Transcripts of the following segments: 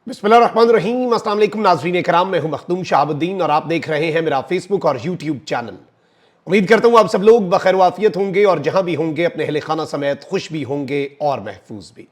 बिस्मिल्लाहिर्रहमानिर्रहीम। अस्सलाम वालेकुम नाज़रीन कराम, मैं हूं मखदूम शहाबुद्दीन और आप देख रहे हैं मेरा फेसबुक और यूट्यूब चैनल। उम्मीद करता हूं आप सब लोग बखैर वाफियत होंगे और जहां भी होंगे अपने अहले खाना समेत खुश भी होंगे और महफूज भी।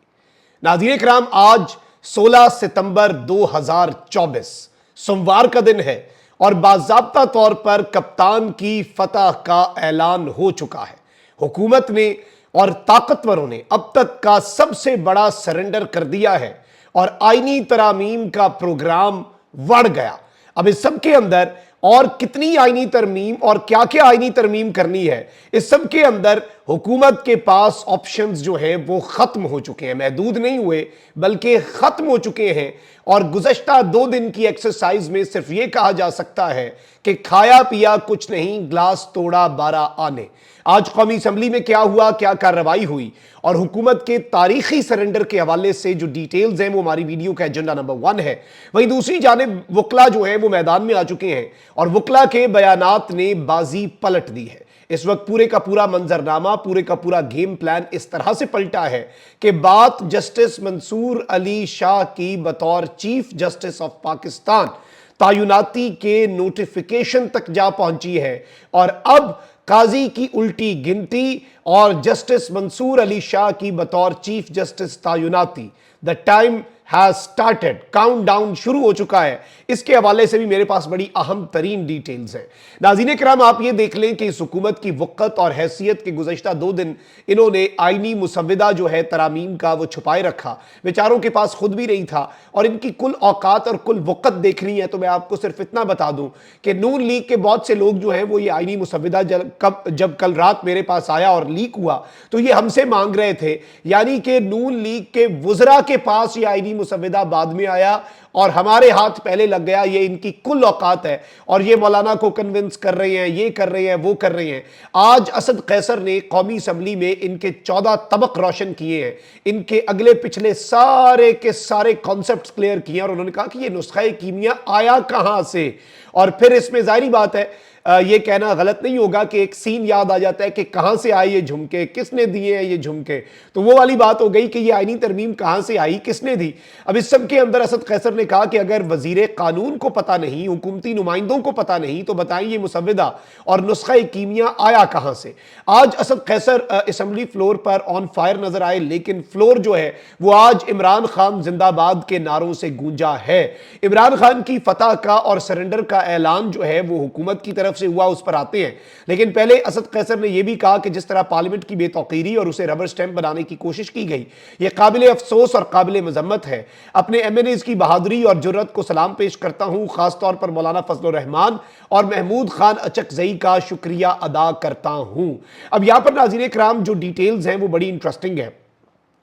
नाज़रीन कराम, आज 16 सितंबर 2024 सोमवार का दिन है और बाज़ाब्ता तौर पर कप्तान की फतह का ऐलान हो चुका है। हुकूमत ने और ताकतवरों ने अब तक का सबसे बड़ा सरेंडर कर दिया है और आईनी तरामीम का प्रोग्राम बढ़ गया। अब इस सब के अंदर और कितनी आईनी तरमीम और क्या क्या आईनी तरमीम करनी है, इस सब के अंदर हुकूमत के पास ऑप्शंस जो हैं वो खत्म हो चुके हैं, महदूद नहीं हुए बल्कि खत्म हो चुके हैं। और गुज़श्ता 2 दिन की एक्सरसाइज में सिर्फ ये कहा जा सकता है कि खाया पिया कुछ नहीं, ग्लास तोड़ा 12 आने। आज कौमी असम्बली में क्या हुआ, क्या कार्रवाई हुई और हुकूमत के तारीखी सरेंडर के हवाले से जो डिटेल्स हैं वो हमारी वीडियो का एजेंडा नंबर 1 है। वहीं दूसरी जानिब वकला जो है वो मैदान में आ चुके हैं और वकला के बयानात ने बाजी पलट दी है। इस वक्त पूरे का पूरा मंजरनामा, पूरे का पूरा गेम प्लान इस तरह से पलटा है कि बात जस्टिस मंसूर अली शाह की बतौर चीफ जस्टिस ऑफ पाकिस्तान तायुनाती के नोटिफिकेशन तक जा पहुंची है और अब काजी की उल्टी गिनती और जस्टिस मंसूर अली शाह की बतौर चीफ जस्टिस तायुनाती, the time has started, count down शुरू हो चुका है। इसके हवाले से भी मेरे पास बड़ी अहम तरीन डिटेल्स हैं। नाज़रीन किराम, आप ये देख लें कि इस हुकूमत की वक़्त और हैसियत के गुज़श्ता 2 दिन इन्होंने आईनी मुसव्विदा जो है तरामीम का वो छुपाए रखा। बेचारों के पास खुद भी नहीं था और इनकी कुल औकात और कुल वक़्त देखनी है तो मैं आपको सिर्फ इतना बता दूं कि नून लीग के बहुत से लोग जो हैं वो ये आईनी मुसव्विदा जब कल रात मेरे पास आया और लीक हुआ तो ये हमसे मांग रहे थे, यानी कि नून लीग के वुज़रा के पास ये आईनी मुसव्विदा बाद में आया और हमारे हाथ पहले लग गया। ये इनकी कुल औकात है और ये मौलाना को कन्विंस कर रहे हैं, ये कर रहे हैं, वो कर रहे हैं। आज असद कैसर ने कौमी असम्बली में इनके 14 तबक रोशन किए हैं, इनके अगले पिछले सारे के सारे कॉन्सेप्ट्स क्लियर किए और उन्होंने कहा कि ये नुस्खा कीमिया आया कहां से। और फिर इसमें जाहिर बात है ये कहना गलत नहीं होगा कि एक सीन याद आ जाता है कि कहां से आए ये झुमके, किसने दिए हैं ये झुमके। तो वो वाली बात हो गई कि ये आईनी तरमीम कहां से आई, किसने दी। अब इस सब के अंदर असद कैसर ने कहा कि अगर वजीर कानून को पता नहीं, हुकूमती नुमाइंदों को पता नहीं तो बताएं ये मुसव्विदा और नुस्खा कीमिया आया कहां से। आज असद कैसर असम्बली फ्लोर पर ऑन फायर नजर आए, लेकिन फ्लोर जो है वो आज इमरान खान जिंदाबाद के नारों से गूंजा है। इमरान खान की फतह का और सरेंडर का ऐलान जो है वो हुकूमत की तरफ से हुआ, उस पर आते हैं। लेकिन पहले असद कैसर ने यह भी कहा कि जिस तरह पार्लियामेंट की बेतौकीरी और उसे रबर स्टैंप बनाने की कोशिश की गई, यह काबिल अफसोस और काबिल मजम्मत है। अपने एमएनएज की बहादुरी और जुर्रत को सलाम पेश करता हूं, खासतौर पर मौलाना फजल रहमान और महमूद खान अचकजई का शुक्रिया अदा करता हूं। अब यहां पर नाज़रीन किराम जो डिटेल्स हैं वो बड़ी इंटरेस्टिंग है।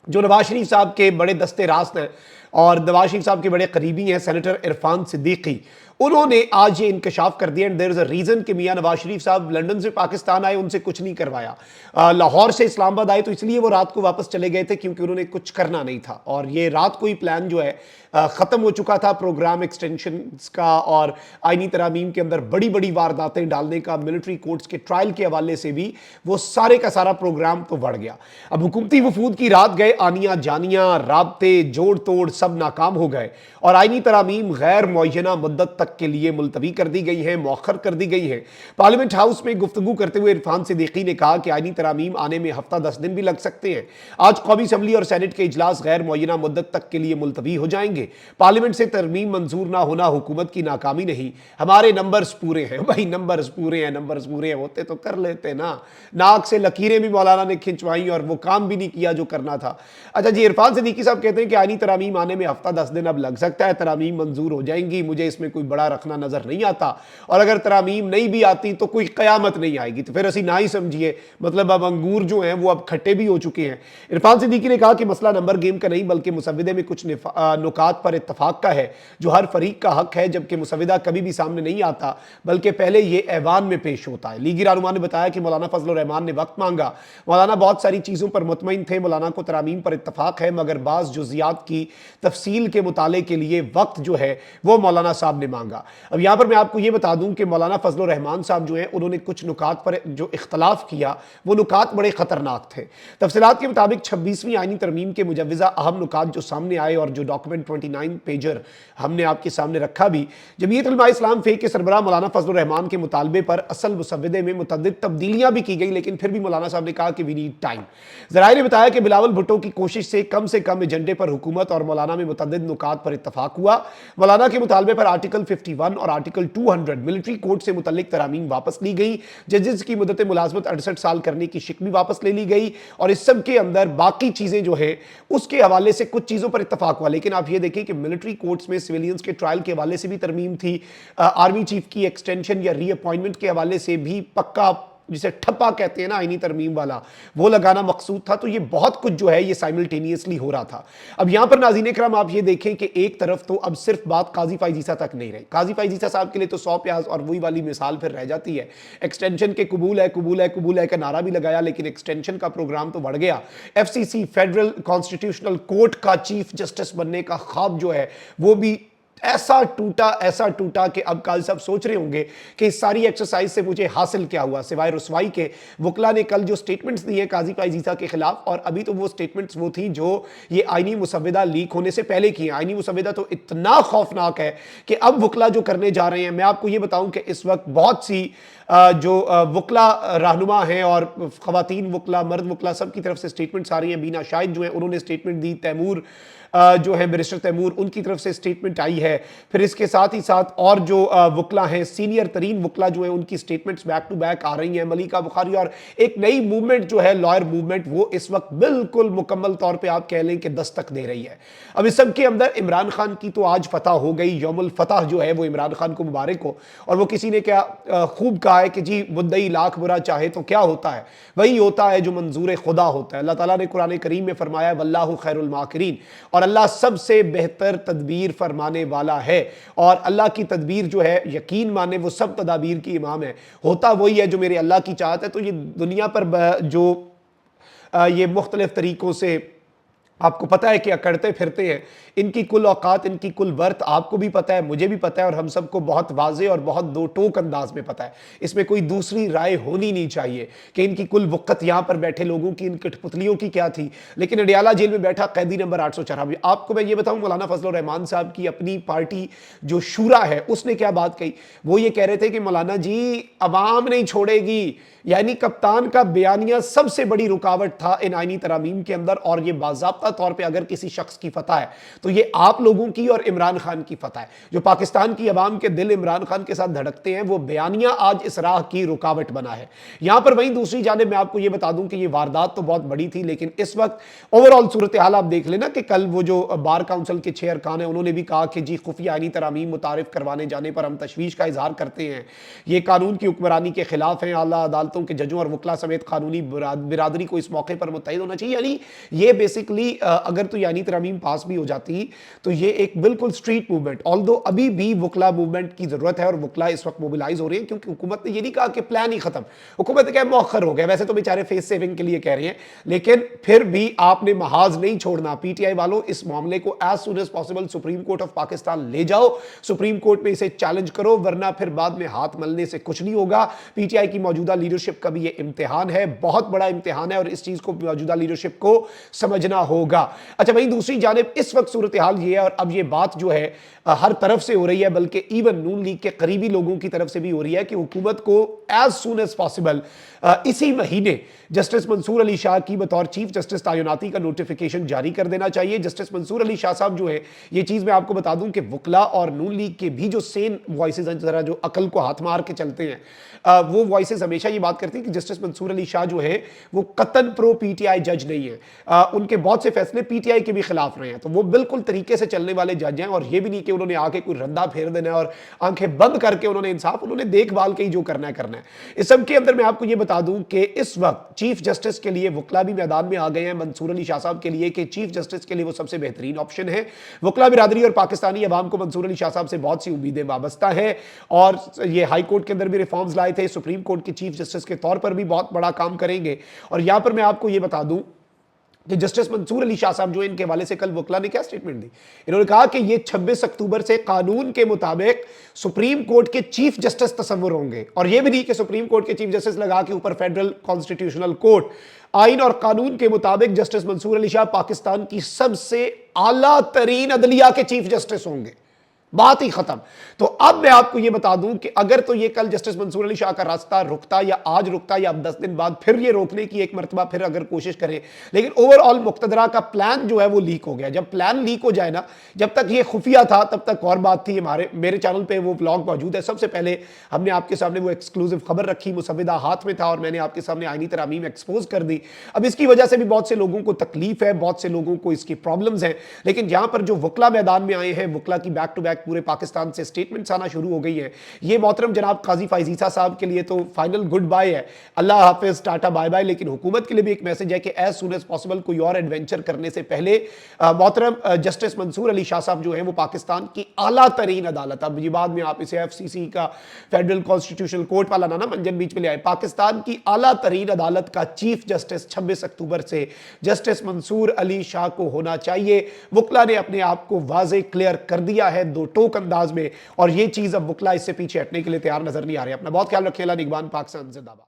जो नवाज शरीफ साहब के बड़े दस्ते रास्त हैं और नवाज शरीफ साहब के बड़े करीबी हैं सेनेटर इरफान सिद्दीकी, उन्होंने आज ये इंकशाफ कर दिया and there is a reason कि मियां नवाज शरीफ साहब लंदन से पाकिस्तान आए, उनसे कुछ नहीं करवाया। लाहौर से इस्लामाबाद आए तो इसलिए वो रात को वापस चले गए थे क्योंकि उन्होंने कुछ करना नहीं था और ये रात को ही प्लान जो है खत्म हो चुका था प्रोग्राम एक्सटेंशन का और आईनी तरामीम के अंदर बड़ी बड़ी वारदातें डालने का, मिलिट्री कोर्ट्स के ट्रायल के हवाले से भी वो सारे का सारा प्रोग्राम तो बढ़ गया। अब हुकूमती वफूद की रात गए, आनियां जानियां, राब्ते, जोड़ तोड़ सब नाकाम हो गए और आईनी तरामीम गैर मुअय्यना मुद्दत तक के लिए मुलतवी कर दी गई है, मौखर कर दी गई है। पार्लियामेंट हाउस में गुफ्तगू करते हुए इरफान सिद्दीकी ने कहा कि आईनी तरामीम आने में हफ्ता 10 दिन भी लग सकते हैं। आज कौमी असम्बली और सेनेट के इजलास गैर मुअय्यना मुद्दत तक के लिए मुलतवी हो जाएंगे। पार्लियामेंट से तरमीम मंजूर ना होना हुकूमत की नाकामी नहीं, हमारे नंबर्स पूरे हैं। भाई नंबर्स पूरे हैं, नंबर्स पूरे हैं होते तो कर लेते ना। नाक से लकीरें भी मौलाना ने खिंचवाई और वो काम भी नहीं किया जो करना था। अच्छा जी, इरफान सिद्दीकी साहब कहते हैं कि आईनी तरामीम आने में हफ्ता 10 दिन अब लग सकता है, तरामीम मंजूर हो जाएंगी, मुझे इसमें कोई बड़ा रखना नजर नहीं आता और अगर तरामीम नहीं भी आती तो कोई कयामत नहीं आएगी। तो फिर असी ना ही समझिए, मतलब अब अंगूर जो हैं वो अब खट्टे भी हो चुके हैं। इरफान सिद्दीकी ने कहा कि मसला नंबर गेम का नहीं बल्कि मुसव्विदे में कुछ नुकात पर इत्तफाक का है जो हर फरीक का हक है, जबकि मुसव्विदा कभी भी सामने नहीं आता बल्कि पहले ये ऐवान में पेश होता है। लीगी रहनुमा ने बताया कि मौलाना फजल रहमान ने वक्त मांगा। मौलाना बहुत सारी चीज़ों पर मुतमईन थे, मौलाना को तरामीम पर इत्तफाक है मगर बाज़ जुज़ियात की तफसील के मुताले के लिए वक्त जो है वो मौलाना साहब ने मांगा। مانگا۔ اب یہاں پر میں آپ کو یہ بتا دوں کہ مولانا فضل الرحمان صاحب جو ہیں انہوں نے کچھ نکات پر جو اختلاف کیا وہ نکات بڑے خطرناک تھے۔ تفصیلات کے مطابق 26ویں آئینی ترمیم کے مجوزہ اہم نکات جو سامنے آئے اور جو ڈاکومنٹ 29 پیجر ہم نے آپ کے سامنے رکھا بھی، جمعیت علماء اسلام فے کے سربراہ مولانا فضل الرحمان کے مطالبے پر اصل مسودے میں متعدد تبدیلیاں بھی کی گئی، لیکن پھر بھی مولانا صاحب نے کہا کہ وی نیڈ ٹائم۔ ذرائع نے بتایا کہ بلاول بھٹو کی کوشش سے کم ایجنڈے پر حکومت اور مولانا میں متعدد نکات پر اتفاق ہوا۔ مولانا کے مطالبے پر آرٹیکل 51 اور آرٹیکل 200 ملٹری کوڈ سے متعلق ترامیم واپس لی گئی، ججز کی مدت ملازمت 68 سال کرنے کی شک بھی واپس لے لی گئی، اور اس سب کے اندر باقی چیزیں جو ہیں اس کے حوالے سے کچھ چیزوں پر اتفاق ہوا۔ لیکن آپ یہ دیکھیں کہ ملٹری کوڈز میں سویلینز کے ٹرائل کے حوالے سے بھی ترمیم تھی، آرمی چیف کی ایکسٹینشن یا ری اپوائنٹمنٹ کے حوالے سے بھی پکا جسے ٹھپا کہتے ہیں نا آئینی ترمیم والا وہ لگانا مقصود تھا۔ تو یہ بہت کچھ جو ہے یہ سائملٹینیسلی ہو رہا تھا۔ اب یہاں پر ناظرین کرام آپ یہ دیکھیں کہ ایک طرف تو اب صرف بات قاضی فائز عیسیٰ تک نہیں رہی، قاضی فائز عیسیٰ صاحب کے لیے تو 100 پیاز اور وہی والی مثال پھر رہ جاتی ہے، ایکسٹینشن کے قبول ہے قبول ہے قبول ہے کا نعرہ بھی لگایا، لیکن ایکسٹینشن کا پروگرام تو بڑھ گیا۔ ایف سی سی فیڈرل کانسٹیٹیوشنل کورٹ کا چیف جسٹس بننے کا خواب جو ہے وہ بھی ایسا ٹوٹا کہ اب قاضی صاحب سوچ رہے ہوں گے کہ اس ساری ایکسرسائز سے مجھے حاصل کیا ہوا سوائے رسوائی کے۔ وکلا نے کل جو سٹیٹمنٹس دی ہیں قاضی فائز عیسیٰ کے خلاف، اور ابھی تو وہ سٹیٹمنٹس وہ تھی جو یہ آئینی مسودہ لیک ہونے سے پہلے کی ہیں۔ آئینی مسودہ تو اتنا خوفناک ہے کہ اب وکلا جو کرنے جا رہے ہیں، میں آپ کو یہ بتاؤں کہ اس وقت بہت سی جو وکلا رہنما ہیں اور خواتین وکلا مرد وکلا سب کی طرف سے سٹیٹمنٹس آ رہی ہیں۔ بینا شاہد جو ہیں انہوں نے سٹیٹمنٹ دی، تیمور جو ہے بیرسٹر تیمور ان کی طرف سے سٹیٹمنٹ آئی ہے، پھر اس کے ساتھ ہی ساتھ اور جو وکلا ہیں سینئر ترین وکلا جو ہیں ان کی سٹیٹمنٹس بیک ٹو بیک آ رہی ہیں، ملیکہ بخاری، اور ایک نئی موومنٹ جو ہے لائر موومنٹ وہ اس وقت بالکل مکمل طور پہ آپ کہہ لیں کہ دستک دے رہی ہے۔ اب اس سب کے اندر عمران خان کی تو آج فتح ہو گئی، یوم الفتح جو ہے وہ عمران خان کو مبارک ہو، اور وہ کسی نے کیا خوب کہا ہے کہ جی مدعی لاکھ برا چاہے تو کیا ہوتا ہے، وہی ہوتا ہے جو منظور خدا ہوتا ہے۔ اللہ تعالیٰ نے قرآن کریم میں فرمایا واللہ خیر الماکرین، اور اللہ سب سے بہتر تدبیر فرمانے والا ہے، اور اللہ کی تدبیر جو ہے یقین مانے وہ سب تدابیر کی امام ہے، ہوتا وہی ہے جو میرے اللہ کی چاہت ہے۔ تو یہ دنیا پر جو یہ مختلف طریقوں سے آپ کو پتہ ہے کہ اکڑتے پھرتے ہیں، ان کی کل اوقات ان کی کل ورت آپ کو بھی پتہ ہے، مجھے بھی پتہ ہے، اور ہم سب کو بہت واضح اور بہت دو ٹوک انداز میں پتہ ہے۔ اس میں کوئی دوسری رائے ہونی نہیں چاہیے کہ ان کی کل وقت یہاں پر بیٹھے لوگوں کی ان کٹ پتلیوں کی کیا تھی۔ لیکن اڈیالہ جیل میں بیٹھا قیدی نمبر 894، آپ کو میں یہ بتاؤں مولانا فضل الرحمان صاحب کی اپنی پارٹی جو شورا ہے اس نے کیا بات کہی، وہ یہ کہہ رہے تھے کہ مولانا جی عوام نہیں چھوڑے گی، یعنی کپتان کا بیانیہ سب سے بڑی رکاوٹ تھا ان آئینی ترامیم کے اندر، اور یہ باضابطہ طور پہ اگر کسی شخص کی فتح ہے تو یہ آپ لوگوں کی اور عمران خان کی فتح ہے۔ جو پاکستان کی عوام کے دل عمران خان کے ساتھ دھڑکتے ہیں وہ بیانیہ آج اس راہ کی رکاوٹ بنا ہے۔ یہاں پر وہیں دوسری جانب میں آپ کو یہ بتا دوں کہ یہ واردات تو بہت بڑی تھی، لیکن اس وقت اوورآل صورتحال آپ دیکھ لینا کہ کل وہ جو بار کاؤنسل کے 6 ارکان ہیں انہوں نے بھی کہا کہ جی خفیہ آئینی ترامیم متعارف کروانے جانے پر ہم تشویش کا اظہار کرتے ہیں، یہ قانون کی حکمرانی کے خلاف ہیں، اعلیٰ عدالتوں کے ججوں اور وکلا سمیت قانونی برادری کو اس موقع پر متحد ہونا چاہیے۔ یعنی یہ بیسیکلی اگر تو آئینی ترامیم پاس بھی ہو جاتی تو یہ ایک بالکل سٹریٹ موومنٹ، آلدو ابھی بھی وکلا موومنٹ کی ضرورت ہے، اور وکلا اس وقت موبلائز ہو رہے ہیں کیونکہ حکومت نے یہ نہیں کہا کہ پلان ہی ختم، حکومت نے کہا مؤخر ہو گیا، ویسے تو بیچارے فیس سیونگ کے لیے کہہ رہے ہیں، لیکن پھر بھی آپ نے محاذ نہیں چھوڑنا۔ پی ٹی آئی والوں اس معاملے کو as soon as possible supreme court of Pakistan لے جاؤ، سپریم کورٹ میں اسے چیلنج کرو، ورنہ پھر بعد میں ہاتھ ملنے سے کچھ نہیں ہوگا۔ پی ٹی آئی کی موجودہ لیڈرشپ کا بھی یہ امتحان ہے، بہت بڑا امتحان ہے، اور اس چیز کو موجودہ لیڈرشپ کو سمجھنا ہوگا۔ اچھا وہیں دوسری جانب اس وقت صورتحال یہ ہے، اور اب یہ بات جو ہے ہر طرف سے ہو رہی ہے، بلکہ ایون نون لیگ کے قریبی لوگوں کی طرف سے بھی ہو رہی ہے کہ حکومت کو ایز سون ایز پاسبل اسی مہینے جسٹس منصور علی شاہ کی بطور چیف جسٹس تعیناتی کا نوٹیفیکیشن جاری کر دینا چاہیے۔ جسٹس منصور علی شاہ صاحب جو ہے، یہ چیز میں آپ کو بتا دوں کہ وکلا اور نون لیگ کے بھی جو سین وائسز ہیں، ذرا جو عقل کو ہاتھ مار کے چلتے ہیں، وہ وائسز ہمیشہ یہ بات کرتی ہیں کہ جسٹس منصور علی شاہ جو ہے وہ قطعاً پرو پی ٹی آئی جج نہیں ہے، ان کے بہت سے فیصلے پی ٹی آئی کے بھی خلاف رہے ہیں، تو وہ بالکل طریقے سے چلنے والے جج ہیں، اور یہ بھی نہیں کہ انہوں نے آ کے کوئی رندہ پھیر دینا ہے اور آنکھیں بند کر کے انہوں نے انصاف، انہوں نے دیکھ بھال کے ہی جو کرنا ہے۔ اس سب کے اندر میں آپ کو یہ بتا دوں کہ اس وقت چیف جسٹس کے لیے وکلا بھی میدان میں آ گئے ہیں، منصور علی شاہ صاحب کے لیے کہ چیف جسٹس کے لیے وہ سب سے بہترین آپشن ہے۔ وکلا برادری اور پاکستانی عوام کو منصور علی شاہ صاحب سے بہت سی امیدیں وابستہ ہیں، اور یہ ہائی کورٹ کے اندر بھی ریفارمز لائے تھے، سپریم کورٹ کے چیف جسٹس کے طور پر بھی بہت بڑا کام کریں گے۔ اور یہاں پر میں آپ کو یہ بتا دوں कि जस्टिस मंसूर अली शाह साहब जो इनके हवाले से कल वकला ने क्या स्टेटमेंट दी। इन्होंने कहा कि ये 26 अक्टूबर से कानून के मुताबिक सुप्रीम कोर्ट के चीफ जस्टिस तस्वुर होंगे, और ये भी नहीं कि सुप्रीम कोर्ट के चीफ जस्टिस लगा के ऊपर फेडरल कॉन्स्टिट्यूशनल कोर्ट, आइन और कानून के मुताबिक जस्टिस मंसूर अली शाह पाकिस्तान की सबसे आला तरीन अदलिया के चीफ जस्टिस होंगे। बात ही खत्म। तो अब मैं आपको यह बता दूं कि अगर तो ये कल जस्टिस मंसूर अली शाह का रास्ता रुकता, या आज रुकता, या अब 10 दिन बाद फिर ये रोकने की एक मरतबा फिर अगर कोशिश करें, लेकिन ओवरऑल मुक्तदरा का प्लान जो है वो लीक हो गया। जब प्लान लीक हो जाए ना, जब तक ये खुफिया था तब तक और बात थी। मेरे चैनल पे वो व्लॉग मौजूद है। सबसे पहले हमने आपके सामने वो एक्सक्लूसिव खबर रखी, मुसविदा हाथ में था और मैंने आपके सामने आईनी तरामीम एक्सपोज कर दी। अब इसकी वजह से भी बहुत से लोगों को तकलीफ है, बहुत से लोगों को इसकी प्रॉब्लम्स हैं, लेकिन यहां पर जो वकला मैदान में आए हैं, वकला की बैक टू बैक पूरे पाकिस्तान से स्टेटमेंट्स आना शुरू हो गई है। ये मोहतरम जनाब काजी फाइज ईसा साहब के लिए तो फाइनल गुड बाय है, अल्लाह हाफिज, टाटा बाय बाय। लेकिन हुकूमत के लिए भी एक मैसेज है कि एज सून एज पॉसिबल कोई और एडवेंचर करने से पहले मोहतरम जस्टिस मंसूर अली शाह साहब जो है वो पाकिस्तान की आला तरीन अदालत, अब ये बाद में आप इसे FCC का फेडरल कॉन्स्टिट्यूशनल कोर्ट वाला ना मंजन बीच में ले आए, पाकिस्तान की आला तरीन अदालत का चीफ जस्टिस 26 अक्टूबर से जस्टिस मंसूर अली शाह को होना चाहिए। वकला ने अपने आप को वाजे क्लियर कर दिया है दो टोक अंदाज में, और ये चीज अब वकला इससे पीछे हटने के लिए तैयार नजर नहीं आ रहे। अपना बहुत ख्याल रखें। निगरान पाकिस्तान जिंदाबाद।